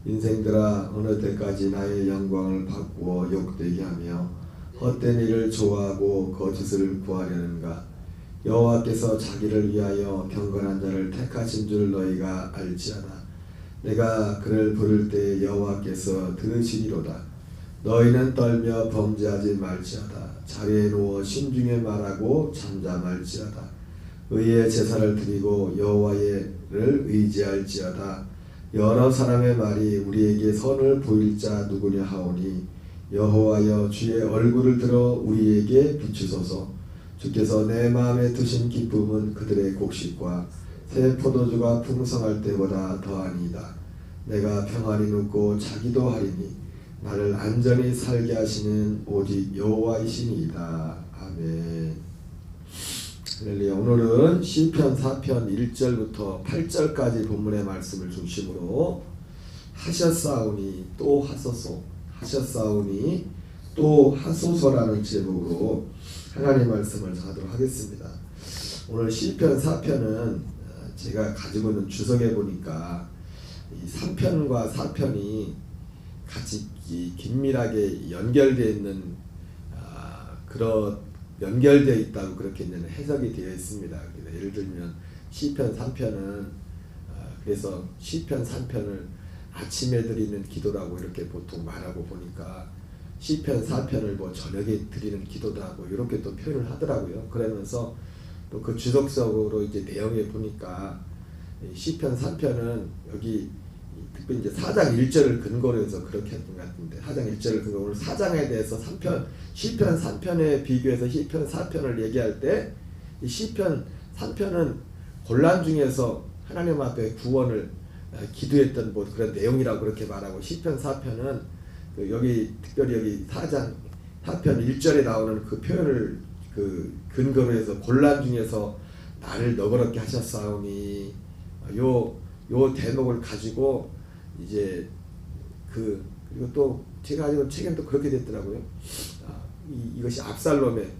인생들아 어느 때까지 나의 영광을 바꾸어 욕되게 하며 헛된 일을 좋아하고 거짓을 구하려는가. 여호와께서 자기를 위하여 경건한 자를 택하신 줄 너희가 알지어다. 내가 그를 부를 때 여호와께서 들으시리로다. 너희는 떨며 범죄하지 말지어다. 자리에 누워 신중에 말하고 잠잠할지어다. 의의 제사를 드리고 여호와를 의지할지어다. 여러 사람의 말이 우리에게 선을 보일 자 누구냐 하오니 여호와여 주의 얼굴을 들어 우리에게 비추소서. 주께서 내 마음에 두신 기쁨은 그들의 곡식과 새 포도주가 풍성할 때보다 더하니이다. 내가 평안히 눕고 자기도 하리니 나를 안전히 살게 하시는 오직 여호와이시니이다. 아멘. 할렐루야. 오늘은 시편 4편 1절부터 8절까지 본문의 말씀을 중심으로 하셨사오니 또 하소서, 하셨사오니 또 하소서라는 제목으로 하나님의 말씀을 전하도록 하겠습니다. 오늘 시편 4편은 제가 가지고 있는 주석에 보니까 이 3편과 4편이 같이 긴밀하게 연결되어 있는 그런 연결되어 있다고 그렇게 해석이 되어 있습니다. 예를 들면 시편 3편은 그래서 시편 3편을 아침에 드리는 기도라고 이렇게 보통 말하고 보니까 시편 4편을 뭐 저녁에 드리는 기도라고 이렇게 또 표현을 하더라고요. 그러면서 또 그 주석적으로 이제 내용에 보니까 시편 3편은 여기 특별히 이제 4장 1절을 근거로 해서 그렇게 했던 것 같은데 4장 1절을 근거로 오늘 4장에 대해서 3편 시편 3편에 비교해서 시편 4편을 얘기할 때 이 시편 3편은 곤란 중에서 하나님 앞에 구원을 기도했던 뭐 그런 내용이라고 그렇게 말하고 시편 4편은 여기 특별히 여기 4장 4편 1절에 나오는 그 표현을 그 근거로 해서 곤란 중에서 나를 너그럽게 하셨사오니 요 대목을 가지고 이제 그리고 또 제가 가지고 책엔 또 그렇게 됐더라고요. 이것이 압살롬의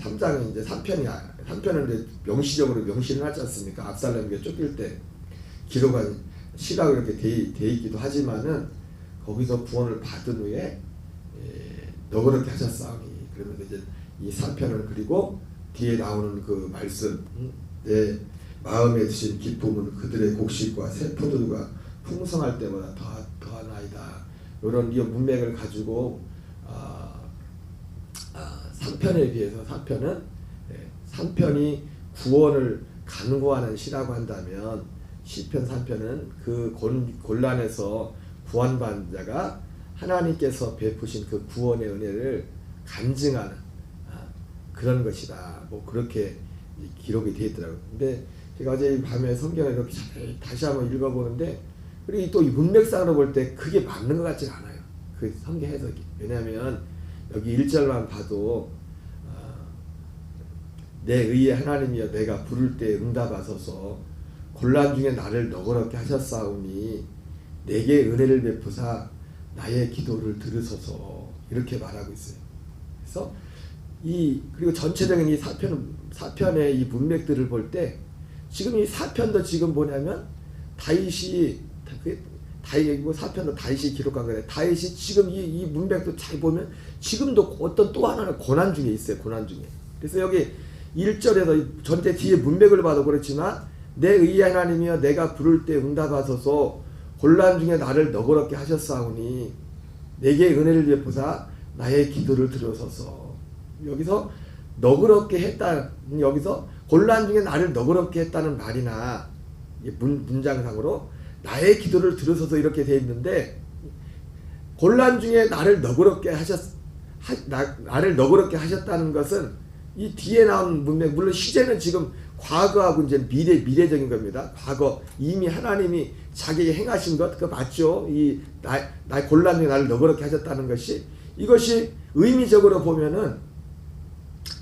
3장이 이제 3편은 이제 명시적으로 명시를 하지 않습니까? 압살롬에게 쫓길 때 기록한 시라고 이렇게 돼 있기도 하지만은 거기서 구원을 받은 후에 너그럽게 하셨사오니 그러면서 이제 이 4편을 그리고 뒤에 나오는 그 말씀 내 마음에 드신 기쁨은 그들의 곡식과 새 포도주가 풍성할 때보다 더하나이다. 이런 이 문맥을 가지고 3편에 비해서 3편이 구원을 간구하는 시라고 한다면 시편 3편은 그 곤란에서 구원받은 자가 하나님께서 베푸신 그 구원의 은혜를 간증하는 그런 것이다. 뭐 그렇게 기록이 되어 있더라고요. 근데 제가 어제 밤에 성경을 이렇게 다시 한번 읽어보는데 그리고 또 이 문맥상으로 볼 때 그게 맞는 것 같지 않아요. 그 성경 해석이. 왜냐하면 여기 1절만 봐도 내 의의 하나님이여 내가 부를 때 응답하소서 곤란 중에 나를 너그럽게 하셨사오니 내게 은혜를 베푸사 나의 기도를 들으소서 이렇게 말하고 있어요. 그래서 그리고 전체적인 이 4편의 이 문맥들을 볼 때 지금 이 4편도 지금 뭐냐면 다윗이 4편도 다윗이 기록한 거예요. 다윗이 지금 이 문맥도 잘 보면 지금도 어떤 또 하나는 고난 중에 있어요. 고난 중에. 그래서 여기 1절에서 전체 뒤에 문맥을 봐도 그렇지만 내 의의 하나님이여 내가 부를 때 응답하소서 곤란 중에 나를 너그럽게 하셨사오니 내게 은혜를 베푸사 나의 기도를 들으소서. 여기서 너그럽게 했다. 여기서 곤란 중에 나를 너그럽게 했다는 말이나 문장상으로 나의 기도를 들으소서 이렇게 되어 있는데 곤란 중에 나를 너그럽게 하셨다는 것은 이 뒤에 나온 문맥 물론 시제는 지금 과거하고 이제 미래적인 겁니다. 과거 이미 하나님이 자기에게 행하신 것 그거 맞죠? 나 곤란 중에 나를 너그럽게 하셨다는 것이 이것이 의미적으로 보면은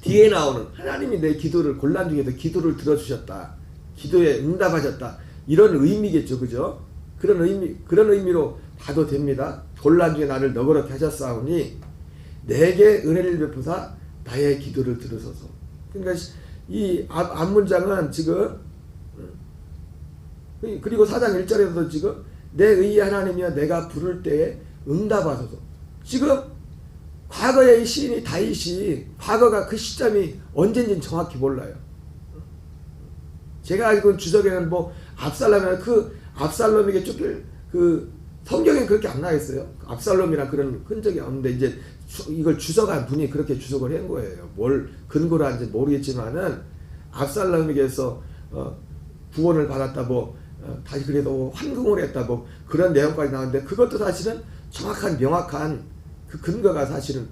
뒤에 나오는 하나님이 내 기도를 곤란 중에도 기도를 들어주셨다. 기도에 응답하셨다. 이런 의미겠죠. 그죠? 그런 의미로 봐도 됩니다. 곤란 중에 나를 너그럽게 하셨사오니 내게 은혜를 베푸사 나의 기도를 들으소서. 그러니까 이 앞문장은 지금 그리고 4장 1절에서도 지금 내 의의 하나님이여 내가 부를 때에 응답하소서. 지금 과거의 이 시인이 다윗이 과거가 그 시점이 언젠지는 정확히 몰라요. 제가 알고 있는 주석에는 뭐 압살롬이나 그 압살롬에게 쫓길 그 성경엔 그렇게 안 나와있어요. 압살롬이나 그런 흔적이 없는데 이제 이걸 주석한 분이 그렇게 주석을 한 거예요. 뭘 근거로 한지 모르겠지만은 압살롬에게서 구원을 받았다 뭐 다시 그래도 환궁을 했다 뭐 그런 내용까지 나오는데 그것도 사실은 정확한 명확한 그 근거가 사실은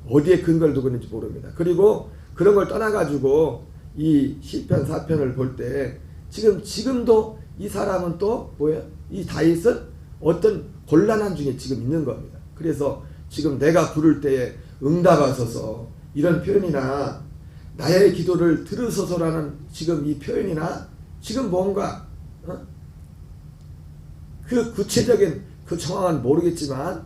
어디에 근거를 두고 있는지 모릅니다. 그리고 그런 걸 떠나가지고 이 시편 4편을 볼 때 지금도 이 사람은 또 뭐예요? 이 다윗은 어떤 곤란한 중에 지금 있는 겁니다. 그래서 지금 내가 부를 때에 응답하소서 이런 표현이나 나의 기도를 들으소서라는 지금 이 표현이나 지금 뭔가 그 구체적인 그 정황은 모르겠지만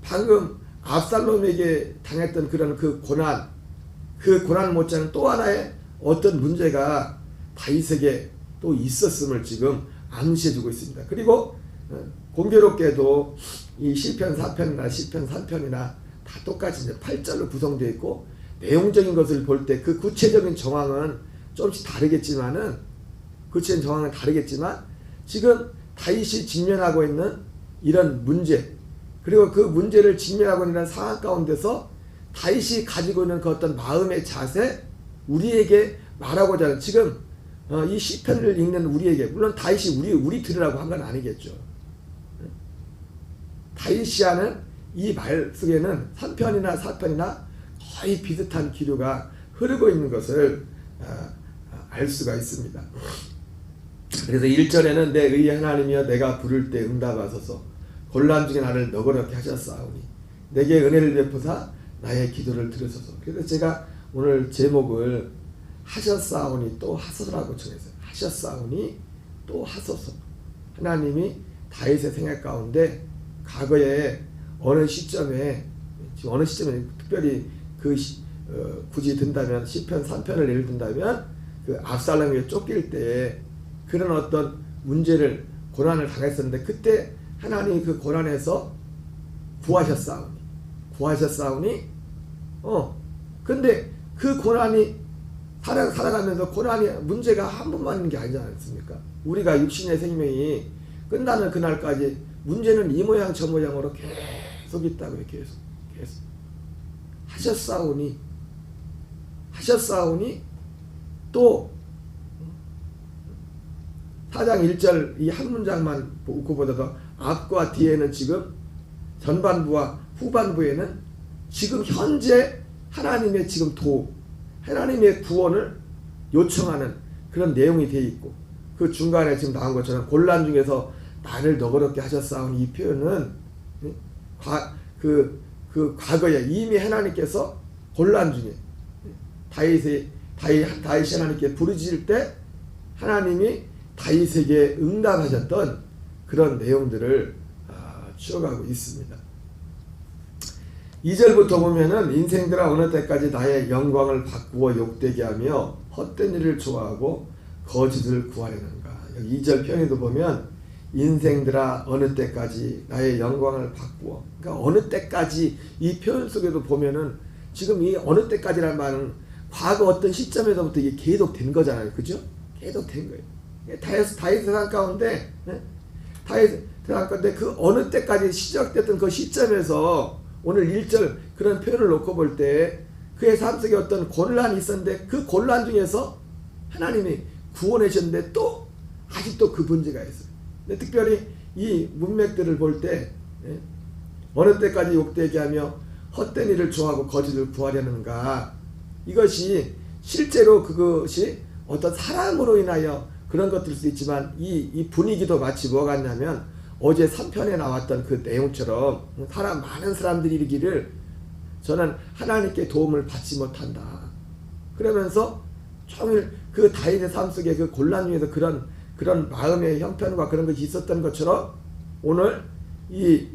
방금 압살롬에게 당했던 그런 그 고난 못지않은 또 하나의 어떤 문제가 다윗에게 또 있었음을 지금 암시해주고 있습니다. 그리고 공교롭게도 이 시편 4편이나 시편 3편이나 다 똑같이 이제 8절로 구성되어 있고 내용적인 것을 볼 때 그 구체적인 정황은 조금씩 다르겠지만 지금 다윗이 직면하고 있는 이런 문제 그리고 그 문제를 직면하고 있는 상황 가운데서 다윗이 가지고 있는 그 어떤 마음의 자세 우리에게 말하고자 하는 지금 이 시편을 읽는 우리에게 물론 다윗이 우리 들으라고 한 건 아니겠죠. 다윗이 하는 이 말 속에는 3편이나 4편이나 거의 비슷한 기류가 흐르고 있는 것을 알 수가 있습니다. 그래서 1절에는 내 의의 하나님이여 내가 부를 때 응답하소서 곤란 중에 나를 너그럽게 하셨사오니 내게 은혜를 베푸사 나의 기도를 들으소서. 그래서 제가 오늘 제목을 하셨사오니 또 하소서라고 정했어요. 하셨사오니 또 하소서. 하나님이 다윗의 생활 가운데 과거에 어느 시점에 특별히 굳이 든다면 시편 3편을 예를 든다면 그 압살롬에게 쫓길 때 그런 어떤 문제를 고난을 당했었는데 그때 하나님이 그 고난에서 구하셨사오니 근데 그 고난이 살아가면서 고난이 문제가 한 번만 있는 게 아니지 않습니까? 우리가 육신의 생명이 끝나는 그날까지 문제는 이 모양 저 모양으로 계속 있다고요. 계속 하셨사오니 또 4장 1절 이 한 문장만 그보다도 앞과 뒤에는 지금 전반부와 후반부에는 지금 현재 하나님의 지금 하나님의 구원을 요청하는 그런 내용이 되어 있고 그 중간에 지금 나온 것처럼 곤란 중에서 나를 너그럽게 하셨사오니 이 표현은 과거에 이미 하나님께서 곤란 중에 다윗이 하나님께 부르짖을 때 하나님이 다윗에게 응답하셨던 그런 내용들을 추억하고 있습니다. 2절부터 보면은 인생들아 어느 때까지 나의 영광을 바꾸어 욕되게 하며 헛된 일을 좋아하고 거짓을 구하려는가. 여기 2절 표현에도 보면 인생들아 어느 때까지 나의 영광을 바꾸어 그러니까 어느 때까지 이 표현 속에도 보면은 지금 이 어느 때까지라는 말은 과거 어떤 시점에서부터 이게 계속 된 거잖아요. 그죠? 계속 된 거예요. 다윗의 세상 가운데 다윗의 세상 가운데 그 어느 때까지 시작됐던 그 시점에서 오늘 1절 그런 표현을 놓고 볼 때 그의 삶 속에 어떤 곤란이 있었는데 그 곤란 중에서 하나님이 구원해 주셨는데 또 아직도 그 문제가 있어요. 근데 특별히 이 문맥들을 볼 때 어느 때까지 욕되게 하며 헛된 일을 좋아하고 거짓을 구하려는가. 이것이 실제로 그것이 어떤 사람으로 인하여 그런 것들일 수 있지만 이 분위기도 마치 뭐가 같냐면 어제 3편에 나왔던 그 내용처럼 많은 사람들이 이르기를 저는 하나님께 도움을 받지 못한다. 그러면서 종일 그 다윗의 삶 속에 그 곤란 중에서 그런 마음의 형편과 그런 것이 있었던 것처럼 오늘 이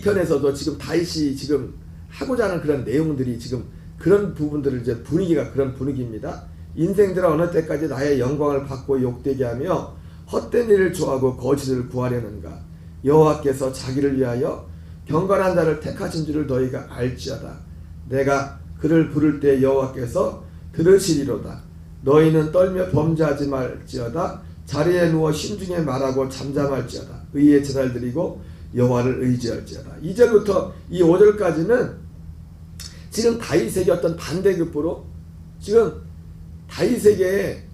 편에서도 지금 다윗이 지금 하고자 하는 그런 내용들이 지금 그런 부분들을 이제 분위기가 그런 분위기입니다. 인생들아 어느 때까지 나의 영광을 받고 욕되게 하며 헛된 일을 좋아하고 거짓을 구하려는가? 여호와께서 자기를 위하여 경건한 자를 택하신 줄을 너희가 알지어다. 내가 그를 부를 때 여호와께서 들으시리로다. 너희는 떨며 범죄하지 말지어다. 자리에 누워 심중에 말하고 잠잠할지어다. 의의 제사를 드리고 여호와를 의지할지어다. 2절부터 이 5절까지는 지금 다윗에게 어떤 반대급부로 지금 다윗에게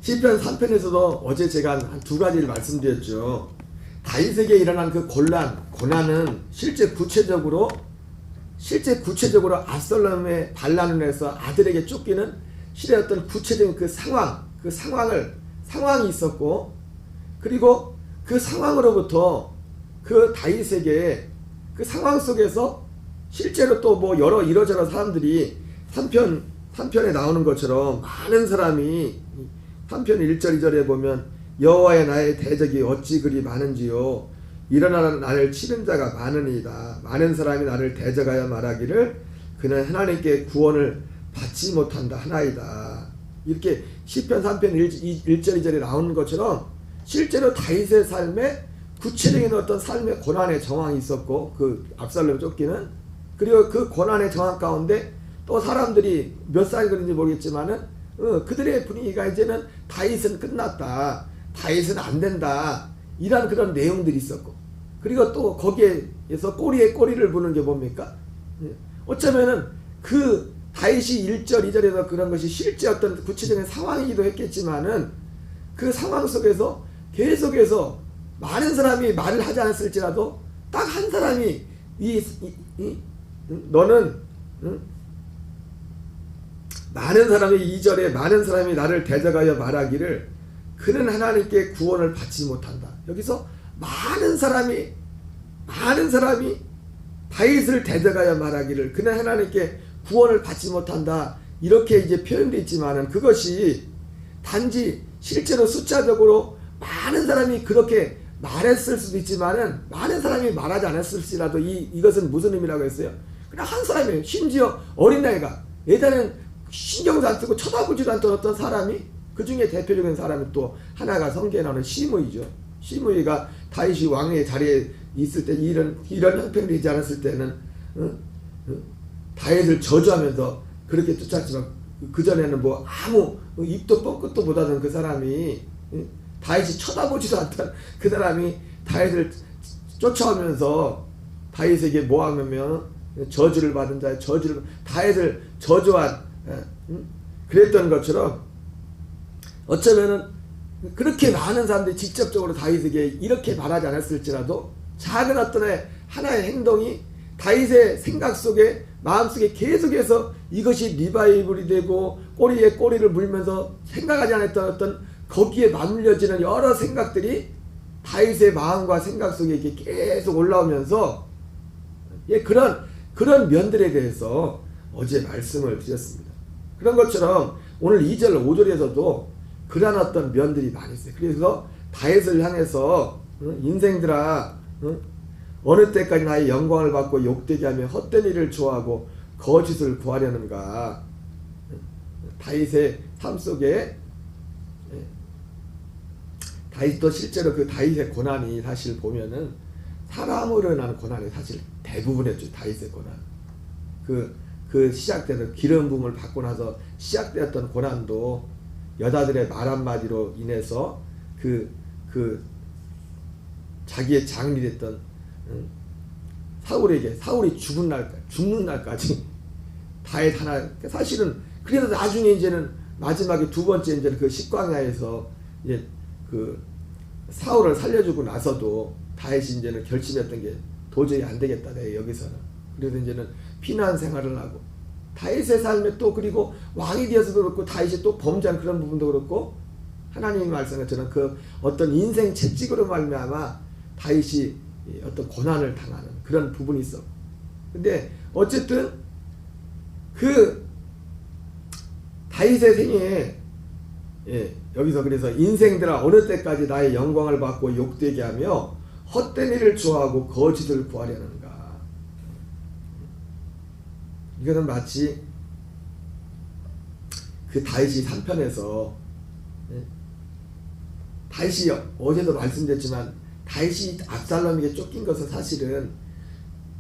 시편 3편에서도 어제 제가 한 두 가지를 말씀드렸죠. 다윗에게 일어난 그 고난은 실제 구체적으로 압살롬의 반란을 해서 아들에게 쫓기는 실의 어떤 구체적인 그 상황이 있었고, 그리고 그 상황으로부터 그 다윗에게 그 상황 속에서 실제로 또 뭐 여러 이러저러 사람들이 3편에 나오는 것처럼 많은 사람이 3편 1절 2절에 보면 여호와의 나의 대적이 어찌 그리 많은지요. 일어나 나를 치는 자가 많으니이다. 많은 사람이 나를 대적하여 말하기를 그는 하나님께 구원을 받지 못한다 하나이다. 이렇게 시편 3편 1절 2절에 나오는 것처럼 실제로 다윗의 삶에 구체적인 어떤 삶의 고난의 정황이 있었고, 그 압살롬 쫓기는, 그리고 그 고난의 정황 가운데 또 사람들이 몇 살이 그런지 모르겠지만은 그들의 분위기가 이제는 다윗은 끝났다, 다윗은 안 된다, 이런 그런 내용들이 있었고, 그리고 또 거기에서 꼬리에 꼬리를 부는 게 뭡니까? 어쩌면은 그 다윗이 1절 2절에서 그런 것이 실제 어떤 구체적인 상황이기도 했겠지만은 그 상황 속에서 계속해서 많은 사람이 말을 하지 않았을지라도 딱 한 사람이 너는 많은 사람이 2절에 많은 사람이 나를 대적하여 말하기를 그는 하나님께 구원을 받지 못한다. 여기서 많은 사람이 다윗을 대적하여 말하기를 그는 하나님께 구원을 받지 못한다. 이렇게 이제 표현되어 있지만은 그것이 단지 실제로 숫자적으로 많은 사람이 그렇게 말했을 수도 있지만은 많은 사람이 말하지 않았을지라도 이것은 무슨 의미라고 했어요? 그냥 한 사람이에요. 심지어 어린아이가 예전에는 신경도 안 쓰고 쳐다보지도 않던 어떤 사람이, 그 중에 대표적인 사람이 또 하나가 성경에 나오는 시므이죠. 시므이가 다윗이 왕의 자리에 있을 때 이런 형편이 되지 않았을 때는 다윗을 저주하면서 그렇게 쫓았지만 그 전에는 뭐 아무 입도 뻥끗도 못하던 그 사람이, 다윗이 쳐다보지도 않던 그 사람이 다윗을 쫓아오면서 다윗에게 뭐 하면 저주를 받은 자의 다윗을 저주한 그랬던 것처럼 어쩌면은 그렇게 많은 사람들이 직접적으로 다윗에게 이렇게 말하지 않았을지라도 작은 어떤 하나의 행동이 다윗의 생각 속에, 마음속에 계속해서 이것이 리바이벌이 되고 꼬리에 꼬리를 물면서 생각하지 않았던 어떤 거기에 맞물려지는 여러 생각들이 다윗의 마음과 생각 속에 이렇게 계속 올라오면서 그런 면들에 대해서 어제 말씀을 드렸습니다. 그런 것처럼 오늘 2절 5절에서도 그러한 어떤 면들이 많이 있어요. 그래서 다윗을 향해서 인생들아 어느 때까지 나의 영광을 받고 욕되게 하며 헛된 일을 좋아하고 거짓을 구하려는가. 다윗의 삶 속에 다윗도 실제로 그 다윗의 고난이 사실 보면은 사람으로 인한 고난이 사실 대부분이었죠. 다윗의 고난. 그 시작되는 기름 부음을 받고 나서 시작되었던 고난도 여자들의 말 한마디로 인해서 자기의 장이 됐던 사울이 죽는 날까지 다윗 하나, 사실은 그래서 나중에 이제는 마지막에 두 번째 이제는 그 십광야에서 이제 그 사울을 살려주고 나서도 다윗이 이제는 결심했던 게 도저히 안 되겠다, 내 여기서는. 그래서 이제는 피난 생활을 하고 다윗의 삶에 또 그리고 왕이 되어서도 그렇고 다윗이 또 범죄한 그런 부분도 그렇고 하나님의 말씀에 저는 그 어떤 인생 채찍으로 말미암아 다윗이 어떤 고난을 당하는 그런 부분이 있어. 근데 어쨌든 그 다윗의 생애에 여기서 그래서 인생들아 어느 때까지 나의 영광을 받고 욕되게 하며 헛된 일을 좋아하고 거짓을 구하려는가. 이거는 마치 그 다윗이 3편에서 다윗이 어제도 말씀드렸지만 다윗이 압살롬에게 쫓긴 것은 사실은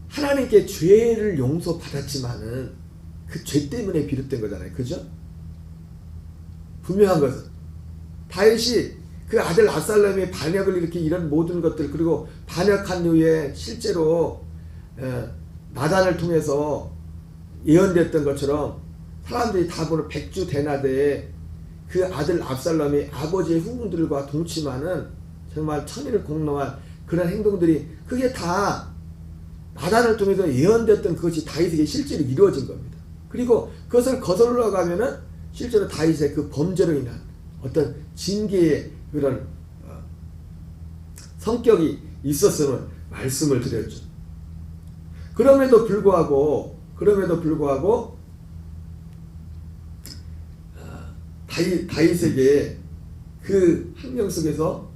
하나님께 죄를 용서받았지만은 그 죄 때문에 비롯된 거잖아요. 그죠? 분명한 것은 다윗이 그 아들 압살롬의 반역을 이렇게 이런 모든 것들 그리고 반역한 후에 실제로 나단을 통해서 예언됐던 것처럼 사람들이 다 보는 백주 대나대에 그 아들 압살롬이 아버지의 후궁들과 동침하는 정말 천일을 공로한 그런 행동들이 그게 다 나단을 통해서 예언됐던 그것이 다윗에게 실제로 이루어진 겁니다. 그리고 그것을 거슬러 가면은 실제로 다윗의 그 범죄로 인한 어떤 징계의 그런 성격이 있었음을 말씀을 드렸죠. 그럼에도 불구하고 다윗에게 그 환경 속에서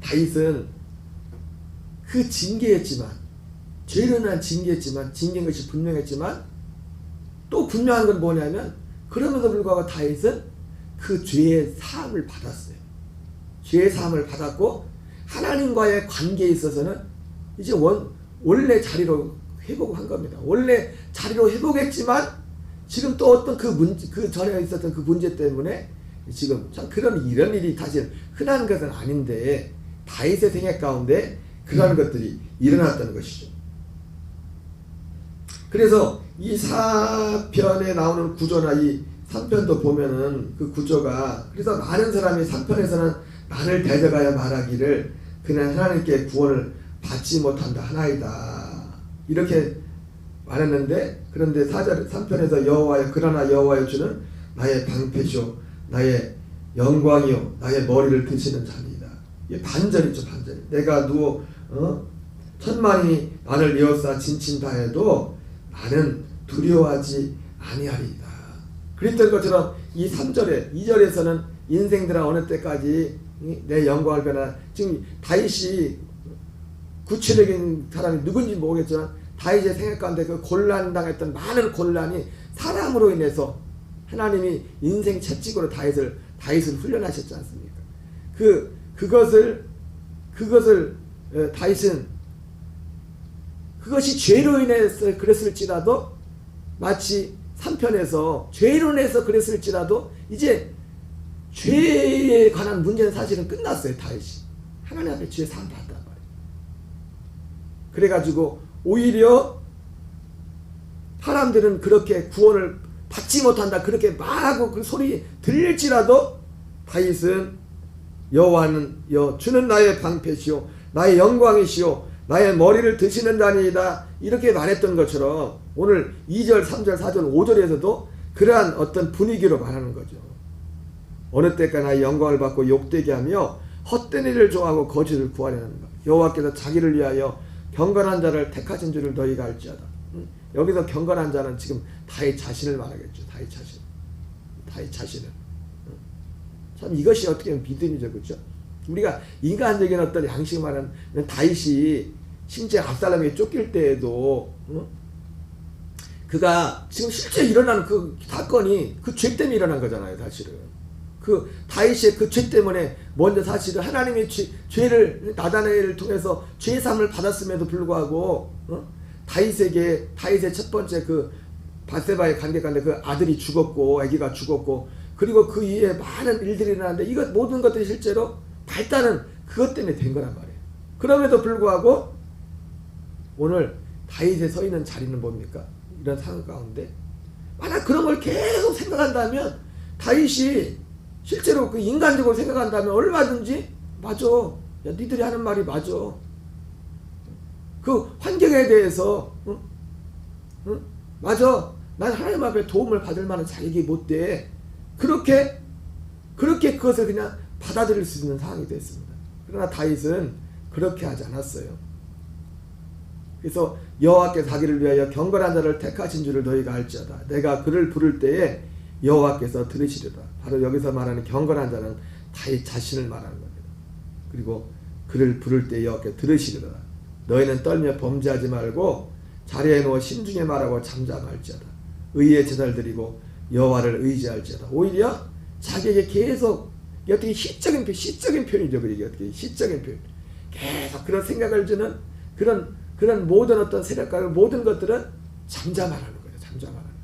다윗은 그 징계였지만 죄로 인한 징계였지만 징계인 것이 분명했지만 또 분명한 건 뭐냐면 그럼에도 불구하고 다윗은 그 죄의 사함을 받았어요. 죄의 사함을 받았고 하나님과의 관계에 있어서는 이제 원래 자리로 회복한 겁니다. 원래 자리로 회복했지만 지금 또 어떤 그 전에 있었던 그 문제 때문에 지금 참 이런 일이 사실 흔한 것은 아닌데 다윗의 생애 가운데 그런 것들이 일어났다는 것이죠. 그래서 이 4편에 나오는 구조나 이 3편도 보면은 그 구조가 그래서 많은 사람이 3편에서는 나를 대적하여 말하기를 그는 하나님께 구원을 받지 못한다 하나이다 이렇게 말했는데 그런데 3편에서 그러나 여호와의 주는 나의 방패시오 나의 영광이요 나의 머리를 드시는 자니이다. 이게 반전이죠. 반전. 내가 누워 천만이 나를 에워싸 진친다 해도 나는 두려워하지 아니하리이다. 그랬던 것처럼 이 3절에 2절에서는 인생들아 어느 때까지 내 영광을 변화 지금 다윗이 구체적인 사람이 누군지 모르겠지만 다윗의 생각 가운데 그 곤란당했던 많은 곤란이 사람으로 인해서 하나님이 인생 채찍으로 다윗을 훈련하셨지 않습니까? 그것을 다윗은 그것이 죄로 인해서 그랬을지라도 마치 3편에서 죄로 인해서 그랬을지라도 이제 죄에 관한 문제는 사실은 끝났어요. 다윗이 하나님 앞에 죄 사함 받았단 말이에요. 그래가지고 오히려 사람들은 그렇게 구원을 받지 못한다 그렇게 말하고 그 소리 들릴지라도 다윗은 주는 나의 방패시오 나의 영광이시오 나의 머리를 드시는 자니이다 이렇게 말했던 것처럼 오늘 2절 3절 4절 5절에서도 그러한 어떤 분위기로 말하는 거죠. 어느 때까 나의 영광을 받고 욕되게 하며 헛된 일을 좋아하고 거짓을 구하려는 것 여호와께서 자기를 위하여 경건한 자를 택하신 줄을 너희가 알지어다. 여기서 경건한 자는 지금 다윗 자신을 말하겠죠. 다윗 자신을. 참 이것이 어떻게 보면 믿음이죠. 그렇죠? 우리가 인간적인 어떤 양식을 말하는 다윗이 심지어 압살롬에게 쫓길 때에도 그가 지금 실제 일어나는 그 사건이 그 죄 때문에 일어난 거잖아요. 사실은. 그 다윗의 그 죄 때문에 먼저 사실은 하나님의 죄를 나단을 통해서 죄 사함을 받았음에도 불구하고 다윗의 첫 번째 그 밧세바의 관계 가운데 그 아들이 죽었고 아기가 죽었고 그리고 그 이후에 많은 일들이 일어나는데 이것 모든 것들이 실제로 발단은 그것 때문에 된 거란 말이에요. 그럼에도 불구하고 오늘 다윗에 서 있는 자리는 뭡니까? 이런 상황 가운데 만약 그런 걸 계속 생각한다면 다윗이 실제로 그 인간적으로 생각한다면 얼마든지 맞아. 야, 니들이 하는 말이 맞아. 그 환경에 대해서 맞아. 난 하나님 앞에 도움을 받을 만한 자격이 못 돼. 그렇게 그것을 그냥 받아들일 수 있는 상황이 됐습니다. 그러나 다윗은 그렇게 하지 않았어요. 그래서 여호와께서 자기를 위하여 경건한 자를 택하신 줄을 너희가 알지어다. 내가 그를 부를 때에 여호와께서 들으시리라. 바로 여기서 말하는 경건한 자는 다윗 자신을 말하는 겁니다. 그리고 그를 부를 때 여호와께서 들으시리라. 너희는 떨며 범죄하지 말고 자리에 누워 심중에 말하고 잠잠할지어다. 의의 제사를 드리고 여호와를 의지할지어다. 오히려 자기에게 계속 어떻게 시적인 표현이죠. 이게 어떻게 시적인 표현. 계속 그런 생각을 주는 그런 모든 어떤 세력과 모든 것들은 잠잠하라는 거예요. 잠잠하라는.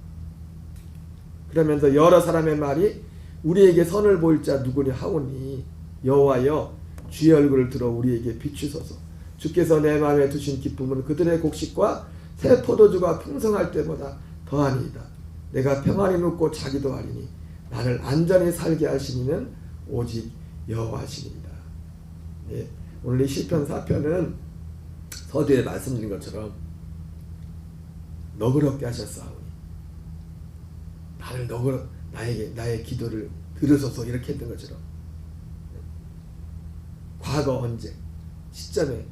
그러면서 여러 사람의 말이 우리에게 선을 보일 자 누구냐 하오니 여호와여 주의 얼굴을 들어 우리에게 비추소서. 주께서 내 마음에 두신 기쁨은 그들의 곡식과 새 포도주가 풍성할 때보다 더하니이다. 내가 평안히 눕고 자기도 하리니 나를 안전히 살게 하시니는 오직 여호와시니이다. 예, 오늘 이 시편 4편은 서두에 말씀드린 것처럼 너그럽게 하셨사오니 나의 기도를 들으소서 이렇게 했던 것처럼 과거 언제 시점에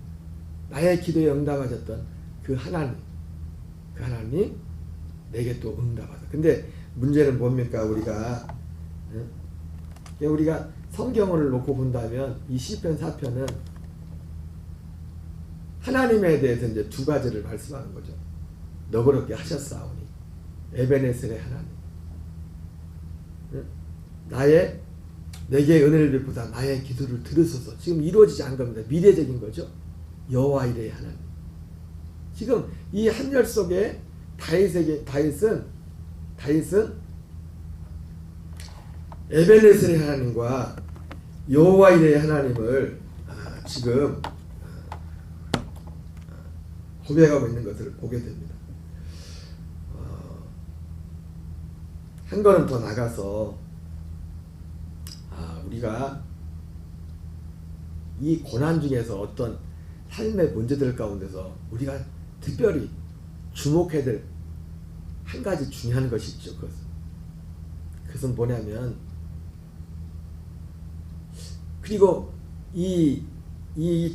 나의 기도에 응답하셨던 그 하나님 내게 또 응답하다. 근데 문제는 뭡니까? 우리가 성경을 놓고 본다면 이 시편 4편은 하나님에 대해서 이제 두 가지를 말씀하는 거죠. 너그럽게 하셨사오니 에베네셀의 하나님, 내게 은혜를 베푸사 나의 기도를 들으소서. 지금 이루어지지 않은 겁니다. 미래적인 거죠. 여호와 이레의 하나님. 지금 이 한절 속에 다윗은 에베네셀의 하나님과 여호와 이레의 하나님을 지금 고백하고 있는 것을 보게 됩니다. 한 걸음 더 나가서 우리가 이 고난 중에서 어떤 삶의 문제들 가운데서 우리가 특별히 주목해야 될 한 가지 중요한 것이 있죠. 그것은 뭐냐면, 그리고 이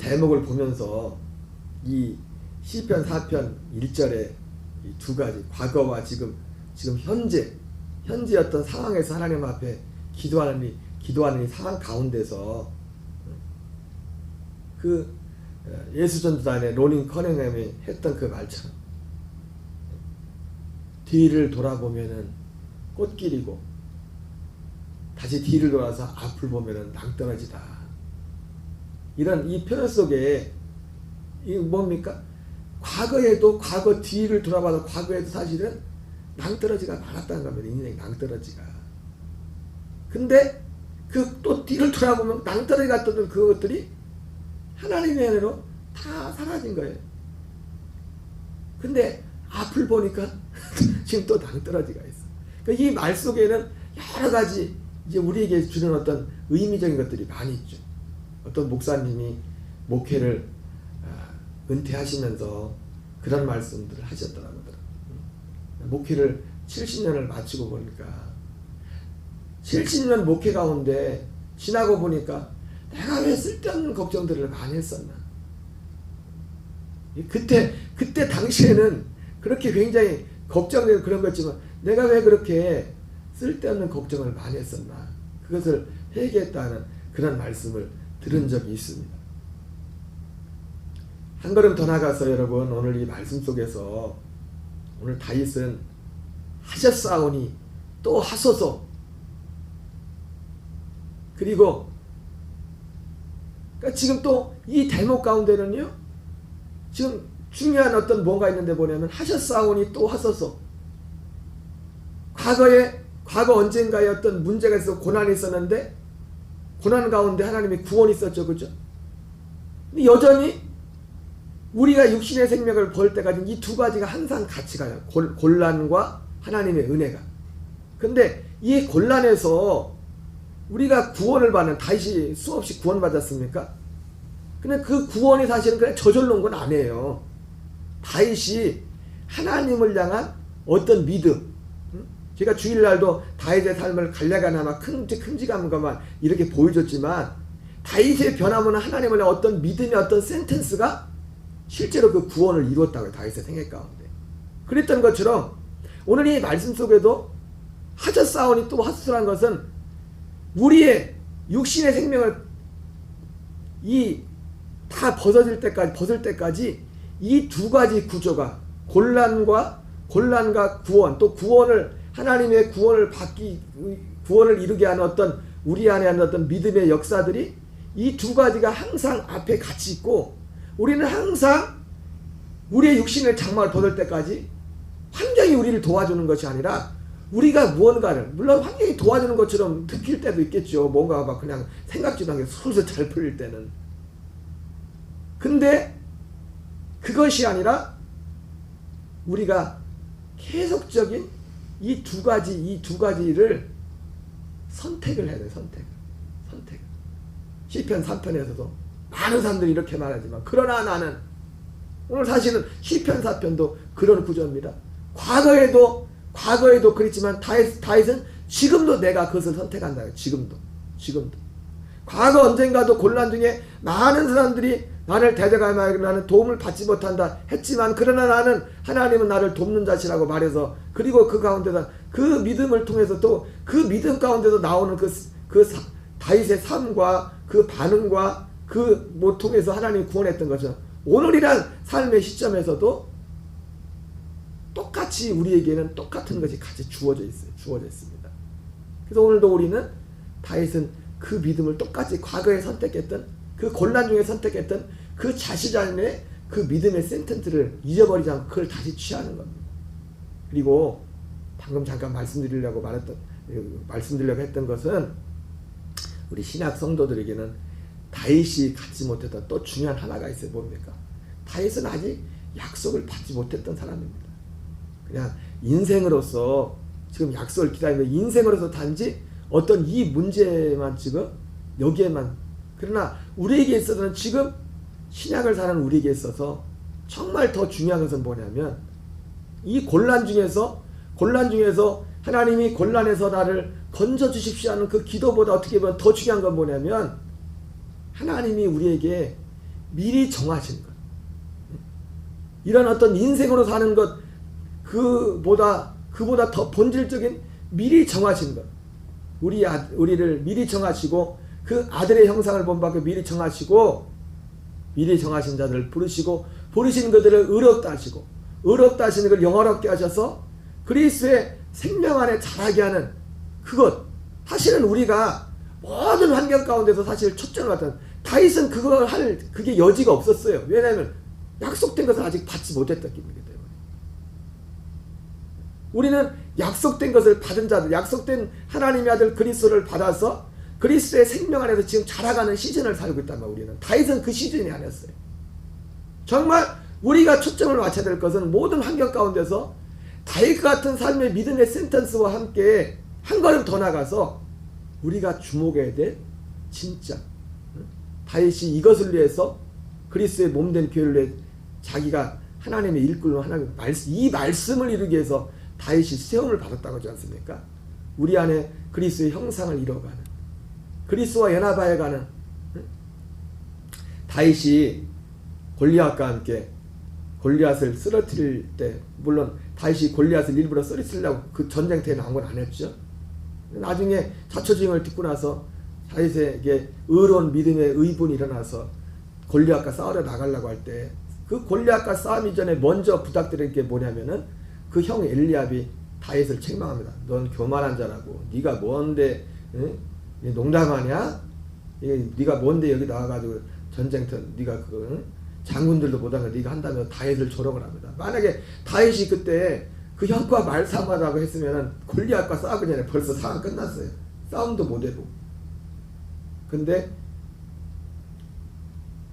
대목을 보면서 이 시편 4편 1절에 이 두 가지 과거와 지금 현재 어떤 상황에서 하나님 앞에 기도하는 이 상황 가운데서 그 예수전도단의 로닌 커닝햄이 했던 그 말처럼 뒤를 돌아보면은 꽃길이고 다시 뒤를 돌아서 앞을 보면은 낭떠러지다. 이런 이 표현 속에 이 뭡니까? 과거 뒤를 돌아봐도 과거에도 사실은 낭떠러지가 많았다는 겁니다. 인생 낭떠러지가. 근데 그 또 뒤를 돌아보면 낭떠러지 같던 그것들이 하나님의 은혜로 다 사라진 거예요. 근데 앞을 보니까 지금 또 낭떠러지가 있어. 그러니까 이 말 속에는 여러 가지 이제 우리에게 주는 어떤 의미적인 것들이 많이 있죠. 어떤 목사님이 목회를 은퇴하시면서 그런 말씀들을 하셨더라고요. 목회를 70년을 마치고 보니까 70년 목회 가운데 지나고 보니까 내가 왜 쓸데없는 걱정들을 많이 했었나. 그때 당시에는 그렇게 굉장히 걱정되고 그런 거지만 내가 왜 그렇게 쓸데없는 걱정을 많이 했었나. 그것을 회개했다는 그런 말씀을 들은 적이 있습니다. 한 걸음 더 나가서 여러분, 오늘 이 말씀 속에서 오늘 다윗은 하셨사오니 또 하소서. 그리고 그러니까 지금 또 이 대목 가운데는요, 지금 중요한 어떤 뭔가 있는데 뭐냐면 하셨사오니 또 하소서. 과거 언젠가에 어떤 문제가 있어 고난이 있었는데 고난 가운데 하나님의 구원이 있었죠. 그죠? 근데 여전히 우리가 육신의 생명을 벌 때까지 이 두 가지가 항상 같이 가요. 곤란과 하나님의 은혜가. 근데 이 곤란에서 우리가 구원을 받는, 다윗이 수없이 구원받았습니까? 근데 그 구원이 사실은 그냥 저절로 온 건 아니에요. 다윗이 하나님을 향한 어떤 믿음, 제가 주일날도 다윗의 삶을 간략하나마 큼직한 것만 이렇게 보여줬지만 다윗의 변화문은 하나님을 향한 어떤 믿음의 어떤 센텐스가 실제로 그 구원을 이루었다고요. 다윗의 생애 가운데. 그랬던 것처럼 오늘 이 말씀 속에도 하셨사오니 또 하소서라는 것은 우리의 육신의 생명을 다 벗을 때까지 이 두 가지 구조가 곤란과 구원, 또 하나님의 구원을 받기 구원을 이루게 하는 어떤 우리 안에 하는 어떤 믿음의 역사들이 이 두 가지가 항상 앞에 같이 있고, 우리는 항상 우리의 육신의 장막을 벗을 때까지 환경이 우리를 도와주는 것이 아니라 우리가 무언가를, 물론 환경이 도와주는 것처럼 느낄 때도 있겠죠. 뭔가 막 그냥 생각지도 않게 술술 잘 풀릴 때는. 근데 그것이 아니라 우리가 계속적인 이 두 가지를 선택을 해야 돼. 선택. 시편 3편에서도 많은 사람들이 이렇게 말하지만, 그러나 나는, 오늘 사실은 시편 4편도 그런 구조입니다. 과거에도 그랬지만 다윗은 지금도 내가 그것을 선택한다. 지금도. 과거 언젠가도 곤란 중에 많은 사람들이 나를 대적하여 나는 도움을 받지 못한다 했지만, 그러나 나는, 하나님은 나를 돕는 자시라고 말해서, 그리고 그 가운데서 그 믿음을 통해서 또 그 믿음 가운데서 나오는 다윗의 삶과 그 반응과 그 뭐 통해서 하나님이 구원했던 것은 오늘이란 삶의 시점에서도 똑같이 우리에게는 똑같은 것이 같이 주어져 있습니다. 그래서 오늘도 우리는 다윗은 그 믿음을 똑같이 과거에 선택했던, 그 곤란 중에 선택했던 그 자신의 그 믿음의 센텐스를 잊어버리지 않고 그걸 다시 취하는 겁니다. 그리고 방금 잠깐 말씀드리려고 했던 것은, 우리 신약 성도들에게는 다윗이 갖지 못했던 또 중요한 하나가 있어요. 뭡니까? 다윗은 아직 약속을 받지 못했던 사람입니다. 그냥 인생으로서 지금 약속을 기다리면 인생으로서 단지 어떤 이 문제만 지금 여기에만, 그러나 우리에게 있어서는 지금 신약을 사는 우리에게 있어서 정말 더 중요한 것은 뭐냐면, 이 곤란 중에서 하나님이 곤란에서 나를 건져 주십시오 하는 그 기도보다 어떻게 보면 더 중요한 건 뭐냐면, 하나님이 우리에게 미리 정하신 것, 이런 어떤 인생으로 사는 것, 그보다 더 본질적인 부리를 정하신 것, 우리를 미리 정하시고 그 아들의 형상을 본받고 미리 정하신 자들을 부르신 그들을 의롭다 하시고, 의롭다 하시는 걸 영화롭게 하셔서 그리스도의 생명 안에 자라게 하는 그것, 사실은 우리가 모든 환경 가운데서 사실 초점을 맞던 다윗은 그게 여지가 없었어요. 왜냐하면 약속된 것을 아직 받지 못했기 때문에. 우리는 약속된 것을 받은 자들, 약속된 하나님의 아들 그리스도를 받아서 그리스도의 생명 안에서 지금 자라가는 시즌을 살고 있단 말이에요. 우리는. 다윗은 그 시즌이 아니었어요. 정말 우리가 초점을 맞춰야 될 것은 모든 환경 가운데서 다윗 같은 삶의 믿음의 센텐스와 함께 한 걸음 더 나가서 우리가 주목해야 될 진짜 다윗이 이것을 위해서 그리스도의 몸된 교회를 위해 자기가 하나님의 일꾼로 이 말씀을 이루기 위해서 다윗이 세움을 받았다고 하지 않습니까? 우리 안에 그리스도의 형상을 이뤄가는, 그리스도와 연합하여가는, 다윗이 골리앗과 함께 골리앗을 쓰러뜨릴 때, 물론 다윗이 골리앗을 일부러 쓰러뜨리려고 그 전쟁터에 나온 건 아니었죠. 나중에 자초지종을 듣고 나서 다윗에게 의로운 믿음의 의분이 일어나서 골리앗과 싸우러 나가려고 할 때, 그 골리앗과 싸움 이전에 먼저 부탁드린 게 뭐냐면은, 그 형 엘리압이 다윗을 책망합니다. 넌 교만한 자라고, 네가 뭔데 농담하냐? 네가 뭔데 여기 나와가지고 전쟁터, 네가 장군들도 못하는 거 네가 한다며 다윗을 조롱을 합니다. 만약에 다윗이 그때 그 형과 말싸움하자고 했으면 골리앗과 싸우기 전에 벌써 상황 끝났어요. 싸움도 못 해보고. 근데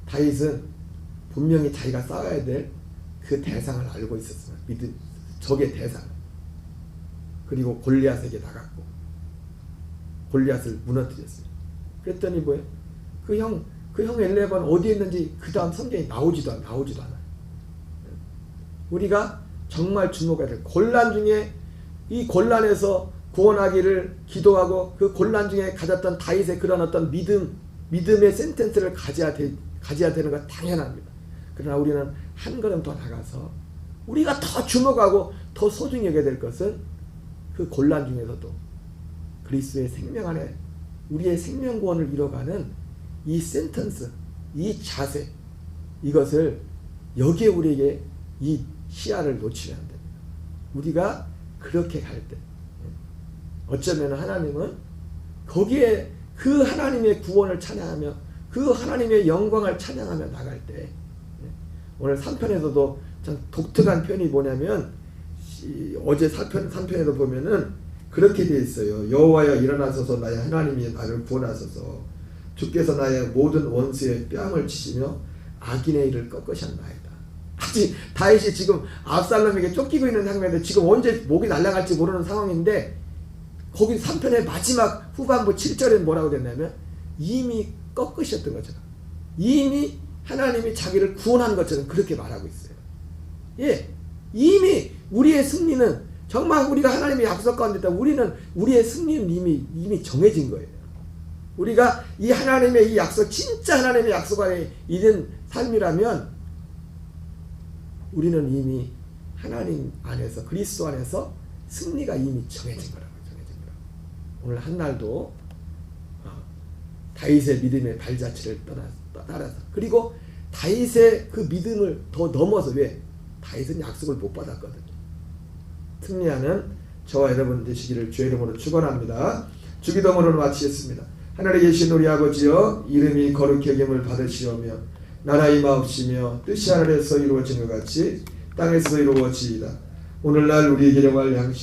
다윗은 분명히 자기가 싸워야 될 그 대상을 알고 있었어요. 적의 대상. 그리고 골리앗에게 나갔고 골리앗을 무너뜨렸어요. 그랬더니 뭐예요? 그 형 엘레반 어디에 있는지 그 다음 성경이 나오지도 않아요. 우리가 정말 주목해야 될, 곤란 중에 이 곤란에서 구원하기를 기도하고 그 곤란 중에 가졌던 다윗의 그런 어떤 믿음의 센텐스를 가져야 되는 건 당연합니다. 그러나 우리는 한 걸음 더 나가서 우리가 더 주목하고 더 소중히 여겨야 될 것은 그 곤란 중에서도 그리스도의 생명 안에 우리의 생명 구원을 이뤄가는 이 센텐스, 이 자세, 이것을 여기에 우리에게 이 시야를 놓치면 안 됩니다. 우리가 그렇게 갈 때 어쩌면 하나님은 거기에 그 하나님의 구원을 찬양하며 그 하나님의 영광을 찬양하며 나갈 때 오늘 3편에서도 참 독특한 편이 뭐냐면 어제 3편에도 보면은 그렇게 돼 있어요. 여호와여 일어나소서 나의 하나님이 나를 구원하소서 주께서 나의 모든 원수의 뺨을 치시며 악인의 일을 꺾으셨나이다. 아직 다윗이 지금 압살롬에게 쫓기고 있는 상황인데 지금 언제 목이 날아갈지 모르는 상황인데 거기 3편의 마지막 후반부 7절에 뭐라고 됐냐면 이미 꺾으셨던 것처럼 이미 하나님이 자기를 구원한 것처럼 그렇게 말하고 있어요. 예, 이미 우리의 승리는 정말 우리가 하나님의 약속 가운데 있다. 우리는 우리의 승리는 이미 정해진 거예요. 우리가 이 하나님의 이 약속 진짜 하나님의 약속 안에 있는 삶이라면 우리는 이미 하나님 안에서 그리스도 안에서 승리가 이미 정해진 거라고. 오늘 한날도 다윗의 믿음의 발자취를 따라서 그리고 다윗의 그 믿음을 더 넘어서 왜? 다윗은 약속을 못 받았거든요. 승리하는 저와 여러분 되시기를 주의 이름으로 축원합니다. 주기도문으로 마치겠습니다. 하늘에 계신 우리 아버지여 이름이 거룩히 여김을 받으시오며 나라의 마옵시며 뜻이 하늘에서 이루어진 것 같이 땅에서도 이루어지이다. 오늘날 우리에게 일용할 양식